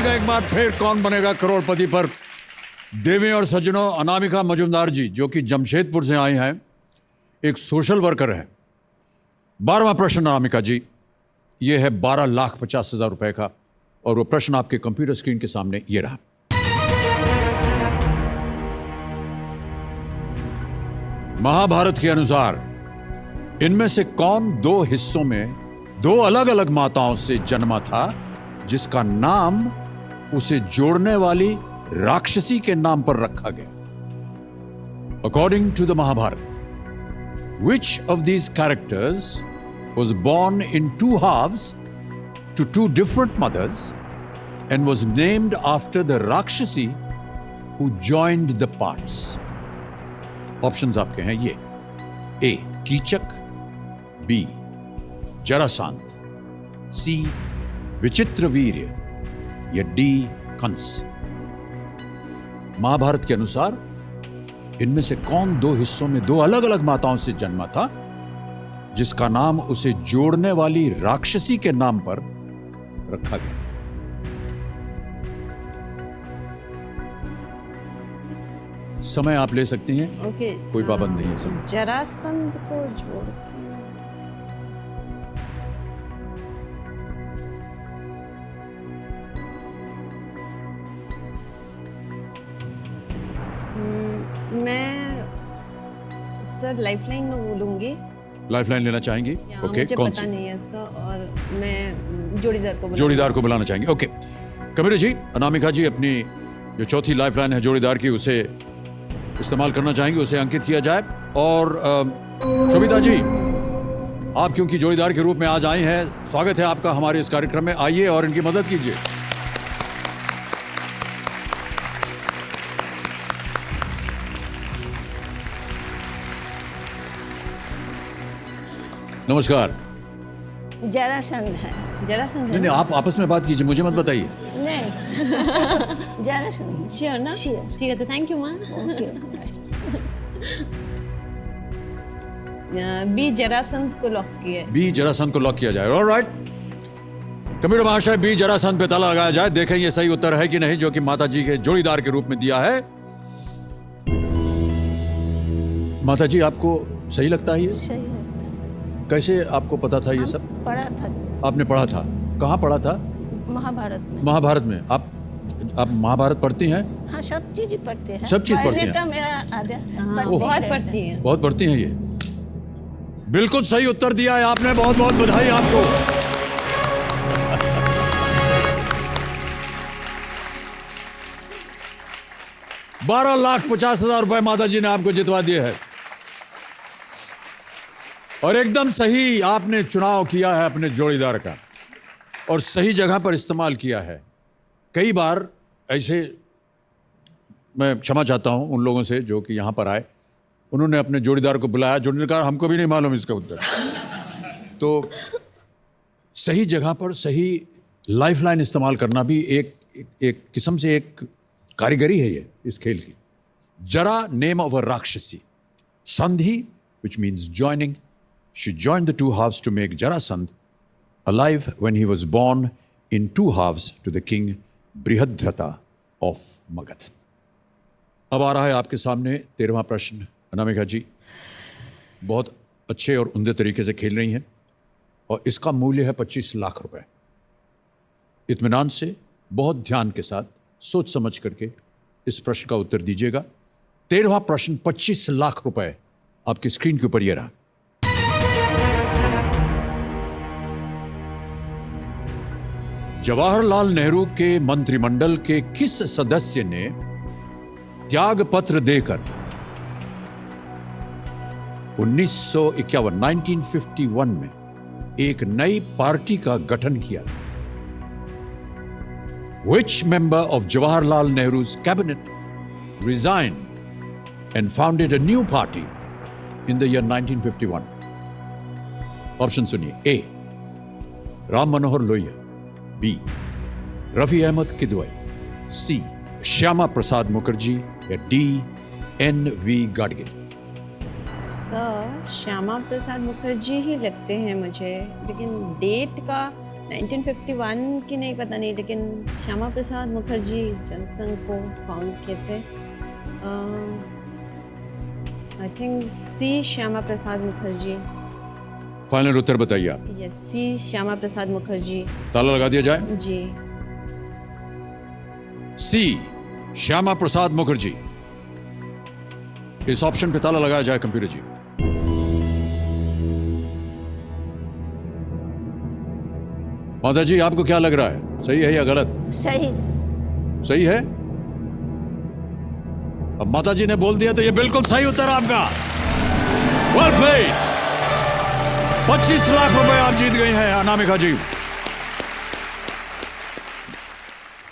का एक बार फिर कौन बनेगा करोड़पति पर देवी और सज्जनों, अनामिका मजुमदार जी जो कि जमशेदपुर से आई हैं, एक सोशल वर्कर हैं। 12वां प्रश्न अनामिका जी, ये है 12,50,000 रुपए का और वो प्रश्न आपके कंप्यूटर स्क्रीन के सामने ये रहा। महाभारत के अनुसार इनमें से कौन दो हिस्सों में दो अलग अलग माताओं से जन्मा था जिसका नाम उसे जोड़ने वाली राक्षसी के नाम पर रखा गया? According to the Mahabharata, which of these characters was born in two halves to two different mothers and was named after the Rakshasi who joined the parts? Options आपके हैं ये: A. Kichaka, B. Jarasandh, C. Vichitravirya या D. कंस। महाभारत के अनुसार इनमें से कौन दो हिस्सों में दो अलग अलग माताओं से जन्मा था जिसका नाम उसे जोड़ने वाली राक्षसी के नाम पर रखा गया? समय आप ले सकती हैं। ओके, कोई पाबंद नहीं है समय। जरासंध को जोड़ मैं सर लाइफलाइन लूंगी। लाइफलाइन लेना चाहेंगी? ओके, मुझे कौन पता सी? नहीं है इसका और मैं जोड़ीदार को बुलाना चाहेंगे। ओके, कबीर जी, अनामिका जी अपनी जो चौथी लाइफलाइन है जोड़ीदार की, उसे इस्तेमाल करना चाहेंगे, उसे अंकित किया जाए। और शोभिता जी, आप क्योंकि जोड़ीदार के रूप में आज आई हैं, स्वागत है आपका हमारे इस कार्यक्रम में। आइए और इनकी मदद कीजिए। नमस्कार। जरासंध है। जरासंध नहीं, आप आपस में बात कीजिए, मुझे मत बताइए। नहीं जरासंध। श्योर ना? Sure. ठीक है, तो थैंक यू माँ। ओके। बी जरासंध को लॉक किया। बी जरासंध को लॉक किया जाए। ऑलराइट, कबीर महाशय, बी जरासंध पे ताला लगाया जाए। देखें ये सही उत्तर है कि नहीं, जो कि माता जी के जोड़ीदार के रूप में दिया है। माता जी, आपको सही लगता है ये? सही है। कैसे आपको पता था ये सब? पढ़ा था। आपने पढ़ा था? कहाँ पढ़ा था? महाभारत में। महाभारत में। आप महाभारत पढ़ती हैं? हाँ, सब चीज पढ़ते हैं। सब चीज पढ़ती पढ़ने हैं? का मेरा आदत है। हाँ, पढ़ते बहुत रहते पढ़ती हैं। बहुत पढ़ती हैं ये। बिल्कुल सही उत्तर दिया है आपने, बहुत बहुत बधाई आपको। ₹12,50,000 माता जी ने आपको जितवा दिए हैं। और एकदम सही आपने चुनाव किया है अपने जोड़ीदार का और सही जगह पर इस्तेमाल किया है। कई बार ऐसे, मैं क्षमा चाहता हूं उन लोगों से जो कि यहां पर आए, उन्होंने अपने जोड़ीदार को बुलाया, जोड़ीदार कहा हमको भी नहीं मालूम इसका उत्तर। तो सही जगह पर सही लाइफलाइन इस्तेमाल करना भी एक किस्म से एक कारीगरी है ये इस खेल की। जरा, नेम ऑफ अ राक्षसी। संधि, which means joining. She joined the two halves to make Jarasandh alive when he was born in two halves to the king Brihadratha of Magadh. अब आ रहा है आपके सामने 13वां प्रश्न। अनामिका जी बहुत अच्छे और उम्दे तरीके से खेल रही हैं और इसका मूल्य है 25 लाख रुपए। इत्मीनान से, बहुत ध्यान के साथ, सोच समझ करके इस प्रश्न का उत्तर दीजिएगा। 13वां प्रश्न 25 लाख रुपए आपकी स्क्रीन के ऊपर ये रहा। जवाहरलाल नेहरू के मंत्रिमंडल के किस सदस्य ने त्याग पत्र देकर 1951 में एक नई पार्टी का गठन किया था? Which member of Jawaharlal Nehru's cabinet resigned and founded a new party in the year 1951? Option सुनिए। A. Ram Manohar Lohia, B. Rafi Ahmed Kidwai, C. Shyama Prasad Mukherjee या D. N.V. Gadgil. Sir, Shyama Prasad Mukherjee ही लगते हैं मुझे, लेकिन डेट का 1951 की नहीं पता नहीं, लेकिन श्यामा प्रसाद मुखर्जी जनसंघ को फाउंड किए थे। I think C Shyama Prasad Mukherjee. Final उत्तर बताइए आप। Yes, C Shyama Prasad Mukherjee. ताला लगा दिया जाए। जी। सी श्यामा प्रसाद मुखर्जी, इस ऑप्शन पे ताला लगाया जाए कंप्यूटर जी। माता जी आपको क्या लग रहा है, सही है या गलत? सही। सही है। अब माता जी ने बोल दिया तो ये बिल्कुल सही उत्तर आपका। Well played. 25 लाख रुपए आप जीत गई हैं Anamika ji.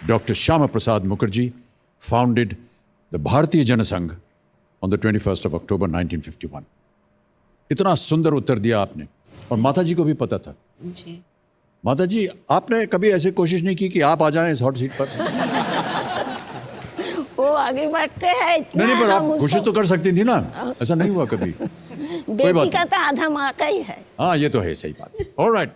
Doctor Shyama Prasad Mukherjee founded the Bharatiya Jana Sangh on the 21st of October 1951। इतना सुंदर उत्तर दिया आपने, और माता जी को भी पता था। जी। माता जी आपने कभी ऐसे कोशिश नहीं की कि आप आ जाएं इस हॉट सीट पर? वो आगे बढ़ते हैं इतना। नहीं, पर आप हम उसको- कोशिश तो कर सकती थी ना, ऐसा नहीं हुआ कभी? बेटी बात का तो आधा माँ का ही है। हाँ, ये तो है, सही बात। ऑलराइट।